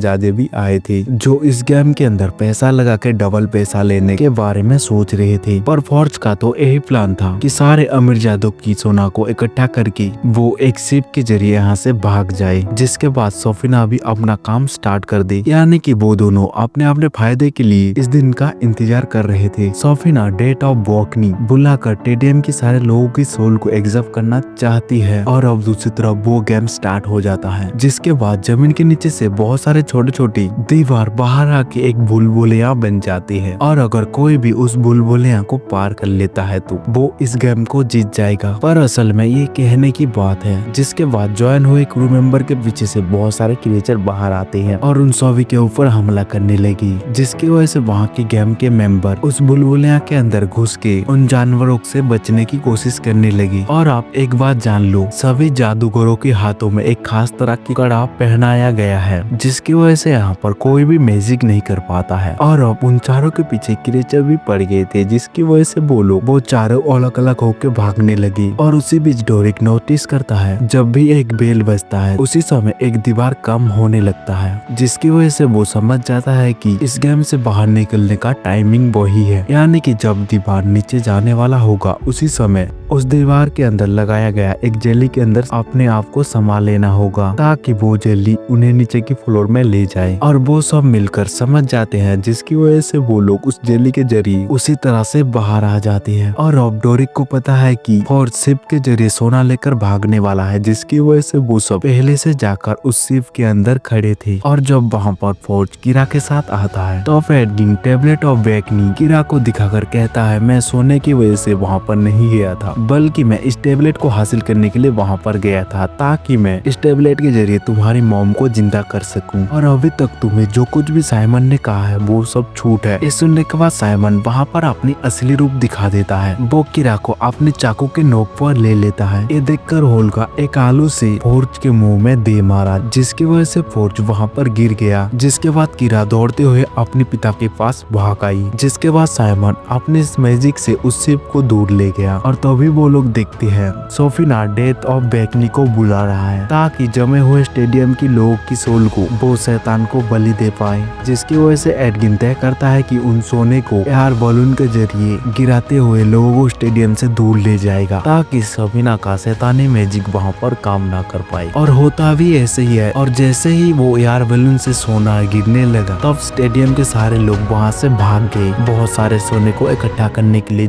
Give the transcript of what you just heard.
जादे भी आए थे जो इस गेम के अंदर पैसा लगा के डबल पैसा लेने के बारे में सोच रहे थे। पर फॉर्ज का तो यही प्लान था कि सारे अमीरजादों की सोना को इकट्ठा करके वो एक शिप के जरिए यहाँ से भाग जाए, जिसके बाद सोफिना भी अपना काम स्टार्ट कर दे। यानी कि वो दोनों अपने अपने फायदे के लिए इस दिन का इंतजार कर रहे थे। सोफिना डेट ऑफ वॉकनी बुलाकर टेडियम के सारे लोगों की सोल को एग्जॉर्ब करना चाहती है और अब दूसरी तरफ वो गेम स्टार्ट हो जाता है, जिसके बाद जमीन के नीचे से बहुत सारे छोटे छोटी दीवार बाहर आके एक बुलबुलिया बन जाती है और अगर कोई भी उस बुलबुलिया को पार कर लेता है तो वो इस गेम को जीत जाएगा। पर असल में ये कहने की बात है। जिसके बाद ज्वाइन हुए क्रू मेंबर के पीछे से बहुत सारे क्रिएचर बाहर आते हैं और उन सभी के ऊपर हमला करने लगी, जिसकी वजह से वहाँ के गेम के मेंबर उस बुलबुलिया के अंदर घुस के उन जानवरों से बचने की कोशिश करने लगी। और आप एक बात जान लो, सभी जादूगरों के हाथों में एक खास तरह की कड़ा पहनाया गया है, जिसकी वजह से यहाँ पर कोई भी मैजिक नहीं कर पाता है। और अब उन चारों के पीछे क्रिएचर भी पड़ गए थे, जिसकी वजह से वो चारों अलग अलग होकर भागने लगी। और उसी बीच डोरिक नोटिस करता है जब भी एक बेल बजता है उसी समय एक दीवार कम होने लगता है, जिसकी वजह से वो समझ जाता है कि इस गेम से बाहर निकलने का टाइमिंग वही है। यानी कि जब दीवार नीचे जाने वाला होगा उसी समय उस दीवार के अंदर लगाया गया एक जेली के अंदर अपने आप को संभाल लेना होगा, ताकि वो जेली उन्हें नीचे की फ्लोर में ले जाए। और वो सब मिलकर समझ जाते हैं, जिसकी वजह से वो लोग उस जेली के जरिए उसी तरह से बाहर आ जाते हैं। और अब डोरिक को पता है कि फॉर्ज शिप के जरिए सोना लेकर भागने वाला है, जिसकी वजह से वो सब पहले से जाकर उस शिप के अंदर खड़े थे। और जब वहाँ पर फॉर्ज किरा के साथ आता है तो फेडिंग टेबलेट ऑफ वेकनिंग किरा को दिखाकर कहता है, मैं सोने की वजह से वहाँ पर नहीं गया था, बल्कि मैं इस टेबलेट को हासिल करने के लिए वहाँ पर गया था, ताकि मैं इस टेबलेट के जरिए तुम्हारी मॉम को जिंदा कर सकूं। और अभी तक तुम्हें जो कुछ भी साइमन ने कहा है वो सब झूठ है। इस सुनने के बाद साइमन वहाँ पर अपनी असली रूप दिखा देता है। वो किरा को अपने चाकू के नोक पर ले लेता है। ये देखकर होल्गा एक आलू से फॉर्ज के मुंह में दे मारा, जिसकी वजह से फॉर्ज वहाँ पर गिर गया। जिसके बाद किरा दौड़ते हुए अपने पिता के पास भाग आई। जिसके बाद साइमन अपने मैजिक से उस शिप को दूर ले गया। और तभी वो लोग देखते हैं सोफिना डेथ ऑफ वेकनी को बुला रहा है, ताकि जमे हुए स्टेडियम की लोगों की सोल को वो शैतान को बलि दे पाए। जिसकी वजह से एडगिन तय करता है कि उन सोने को एयर बलून के जरिए गिराते हुए लोगों को स्टेडियम से दूर ले जाएगा, ताकि सोफिना का शैतानी मैजिक वहाँ पर काम ना कर पाए। और होता भी ऐसे ही है। और जैसे ही वो एयर बलून से सोना गिरने लगा तब स्टेडियम के सारे लोग वहाँ से भाग गए, बहुत सारे सोने को इकट्ठा करने के लिए।